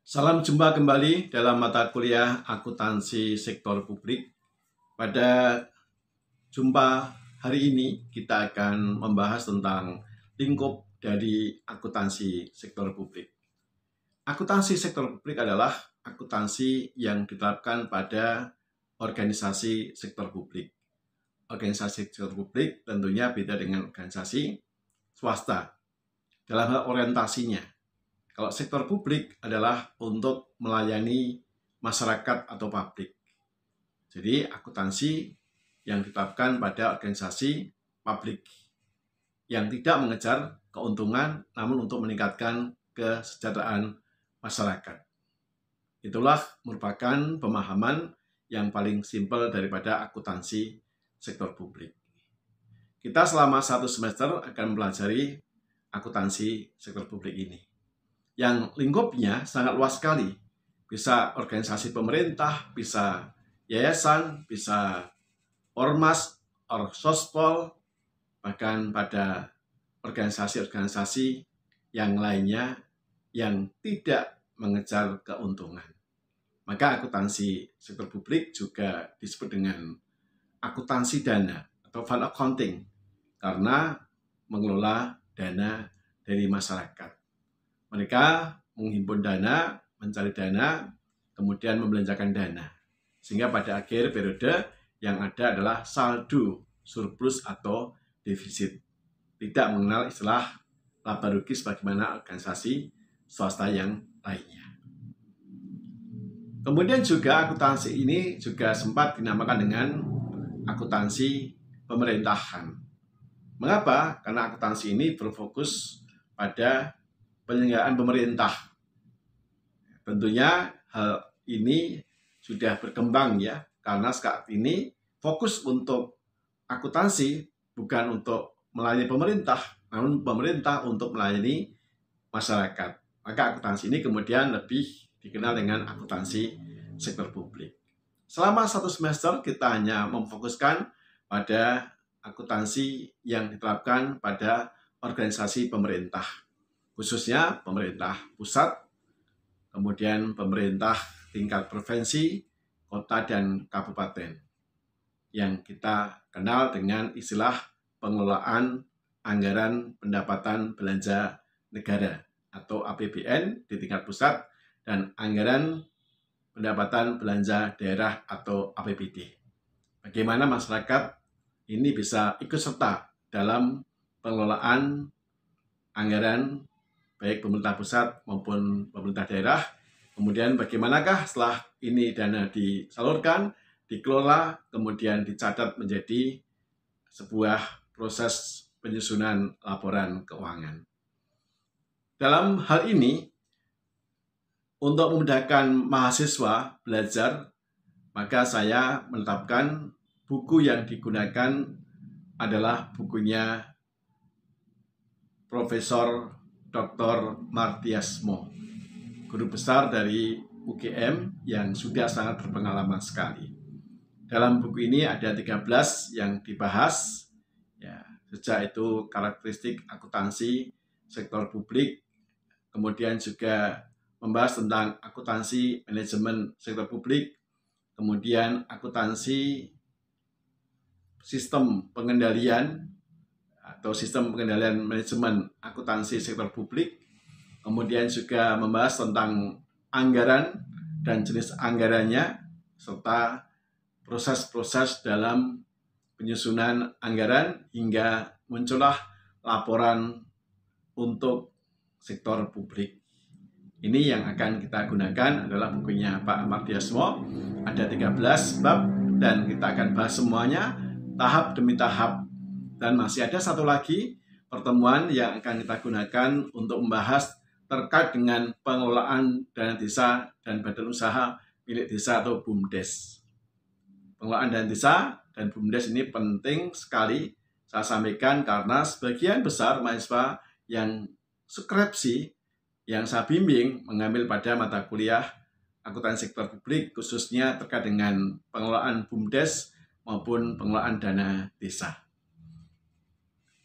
Salam jumpa kembali dalam mata kuliah akuntansi sektor publik. Pada jumpa hari ini kita akan membahas tentang lingkup dari akuntansi sektor publik. Akuntansi sektor publik adalah akuntansi yang diterapkan pada organisasi sektor publik. Organisasi sektor publik tentunya beda dengan organisasi swasta dalam hal orientasinya. Kalau sektor publik adalah untuk melayani masyarakat atau publik. Jadi akuntansi yang ditetapkan pada organisasi publik yang tidak mengejar keuntungan namun untuk meningkatkan kesejahteraan masyarakat. Itulah merupakan pemahaman yang paling simpel daripada akuntansi sektor publik. Kita selama 1 semester akan mempelajari akuntansi sektor publik ini, yang lingkupnya sangat luas sekali. Bisa organisasi pemerintah, bisa yayasan, bisa ormas, orsospol, bahkan pada organisasi-organisasi yang lainnya yang tidak mengejar keuntungan. Maka akuntansi sektor publik juga disebut dengan akuntansi dana atau fund accounting karena mengelola dana dari masyarakat. Mereka menghimpun dana, mencari dana, kemudian membelanjakan dana. Sehingga pada akhir periode yang ada adalah saldo, surplus atau defisit. Tidak mengenal istilah laba rugi sebagaimana organisasi swasta yang lainnya. Kemudian juga akuntansi ini juga sempat dinamakan dengan akuntansi pemerintahan. Mengapa? Karena akuntansi ini berfokus pada penyelenggaraan pemerintah. Tentunya hal ini sudah berkembang ya, karena saat ini fokus untuk akuntansi bukan untuk melayani pemerintah, namun pemerintah untuk melayani masyarakat. Maka akuntansi ini kemudian lebih dikenal dengan akuntansi sektor publik. Selama 1 semester kita hanya memfokuskan pada akuntansi yang diterapkan pada organisasi pemerintah, khususnya pemerintah pusat, kemudian pemerintah tingkat provinsi, kota, dan kabupaten, yang kita kenal dengan istilah pengelolaan anggaran pendapatan belanja negara atau APBN di tingkat pusat dan anggaran pendapatan belanja daerah atau APBD. Bagaimana masyarakat ini bisa ikut serta dalam pengelolaan anggaran baik pemerintah pusat maupun pemerintah daerah. Kemudian bagaimanakah setelah ini dana disalurkan, dikelola, kemudian dicatat menjadi sebuah proses penyusunan laporan keuangan. Dalam hal ini, untuk memudahkan mahasiswa belajar, maka saya menetapkan buku yang digunakan adalah bukunya Profesor Dr. Martiasmo, guru besar dari UGM yang sudah sangat berpengalaman sekali. Dalam buku ini ada 13 yang dibahas, ya, sejak itu karakteristik akuntansi sektor publik, kemudian juga membahas tentang akuntansi manajemen sektor publik, kemudian akuntansi sistem pengendalian atau sistem pengendalian manajemen akuntansi sektor publik, kemudian juga membahas tentang anggaran dan jenis anggarannya, serta proses-proses dalam penyusunan anggaran hingga muncullah laporan untuk sektor publik. Ini yang akan kita gunakan adalah bukunya Pak Martiasmo, ada 13 bab dan kita akan bahas semuanya tahap demi tahap. Dan masih ada satu lagi pertemuan yang akan kita gunakan untuk membahas terkait dengan pengelolaan dana desa dan badan usaha milik desa atau BUMDes. Pengelolaan dana desa dan BUMDes ini penting sekali saya sampaikan karena sebagian besar mahasiswa yang skripsi yang saya bimbing mengambil pada mata kuliah akuntansi sektor publik khususnya terkait dengan pengelolaan BUMDes maupun pengelolaan dana desa.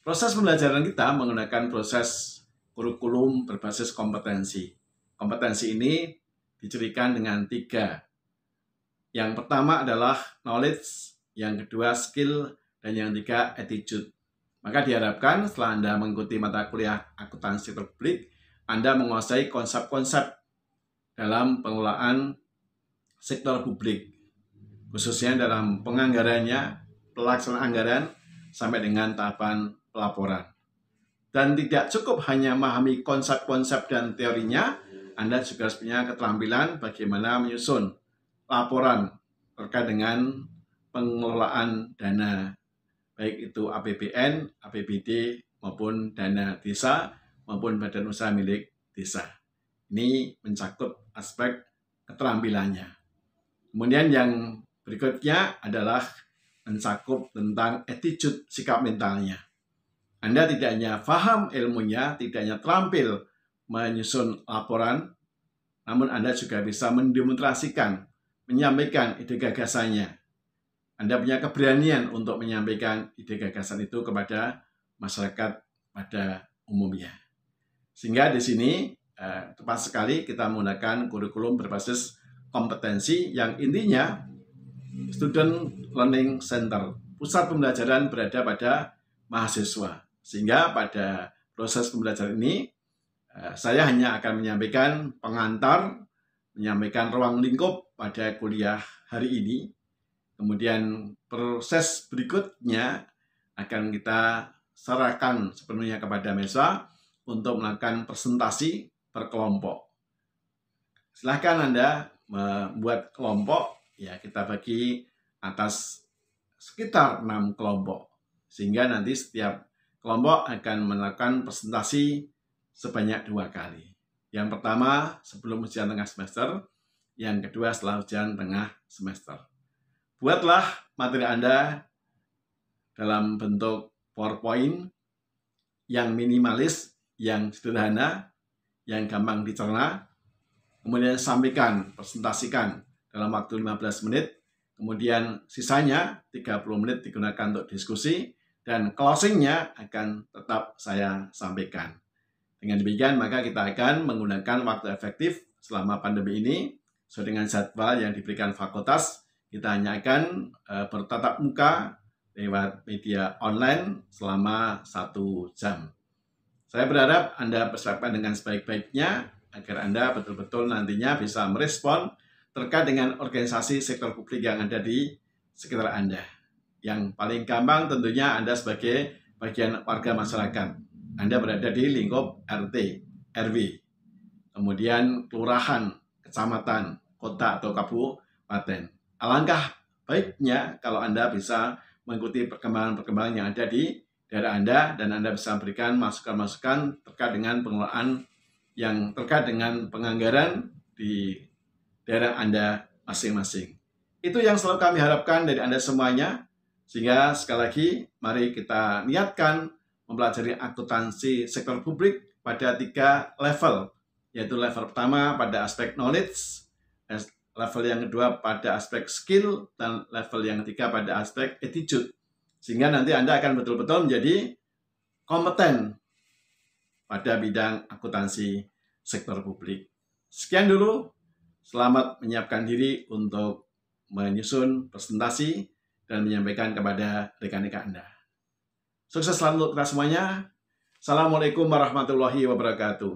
Proses pembelajaran kita menggunakan proses kurikulum berbasis kompetensi. Kompetensi ini dicirikan dengan 3. Yang pertama adalah knowledge, yang kedua skill, dan yang ketiga attitude. Maka diharapkan setelah Anda mengikuti mata kuliah akuntansi sektor publik, Anda menguasai konsep-konsep dalam pengelolaan sektor publik, khususnya dalam penganggarannya, pelaksanaan anggaran, sampai dengan tahapan pelaporan. Dan tidak cukup hanya memahami konsep-konsep dan teorinya, Anda juga harus punya keterampilan bagaimana menyusun laporan terkait dengan pengelolaan dana, baik itu APBN, APBD, maupun dana desa, maupun badan usaha milik desa. Ini mencakup aspek keterampilannya. Kemudian yang berikutnya adalah mencakup tentang attitude, sikap mentalnya. Anda tidak hanya paham ilmunya, tidak hanya terampil menyusun laporan, namun Anda juga bisa mendemonstrasikan, menyampaikan ide gagasannya. Anda punya keberanian untuk menyampaikan ide gagasan itu kepada masyarakat pada umumnya. Sehingga di sini tepat sekali kita menggunakan kurikulum berbasis kompetensi yang intinya Student Learning Center. Pusat pembelajaran berada pada mahasiswa. Sehingga pada proses pembelajaran ini, saya hanya akan menyampaikan pengantar, menyampaikan ruang lingkup pada kuliah hari ini. Kemudian proses berikutnya akan kita serahkan sepenuhnya kepada mahasiswa untuk melakukan presentasi per kelompok. Silahkan Anda membuat kelompok, ya kita bagi atas sekitar 6 kelompok. Sehingga nanti setiap kelompok akan melakukan presentasi sebanyak 2 kali. Yang pertama sebelum ujian tengah semester, yang kedua setelah ujian tengah semester. Buatlah materi Anda dalam bentuk PowerPoint yang minimalis, yang sederhana, yang gampang dicerna. Kemudian sampaikan, presentasikan dalam waktu 15 menit. Kemudian sisanya 30 menit digunakan untuk diskusi. Dan closing-nya akan tetap saya sampaikan. Dengan demikian, maka kita akan menggunakan waktu efektif selama pandemi ini. Sesuai dengan jadwal yang diberikan fakultas, kita hanya akan bertatap muka lewat media online selama 1 jam. Saya berharap Anda persiapkan dengan sebaik-baiknya, agar Anda betul-betul nantinya bisa merespon terkait dengan organisasi sektor publik yang ada di sekitar Anda. Yang paling gampang tentunya Anda sebagai bagian warga masyarakat. Anda berada di lingkup RT, RW, kemudian kelurahan, kecamatan, kota atau kabupaten. Alangkah baiknya kalau Anda bisa mengikuti perkembangan-perkembangan yang ada di daerah Anda dan Anda bisa berikan masukan-masukan terkait dengan pengelolaan yang terkait dengan penganggaran di daerah Anda masing-masing. Itu yang selalu kami harapkan dari Anda semuanya. Sehingga sekali lagi, mari kita niatkan mempelajari akuntansi sektor publik pada 3 level, yaitu level pertama pada aspek knowledge, level yang kedua pada aspek skill, dan level yang ketiga pada aspek attitude. Sehingga nanti Anda akan betul-betul menjadi kompeten pada bidang akuntansi sektor publik. Sekian dulu, selamat menyiapkan diri untuk menyusun presentasi dan menyampaikan kepada rekan-rekan Anda. Sukses selalu untuk kita semuanya. Assalamualaikum warahmatullahi wabarakatuh.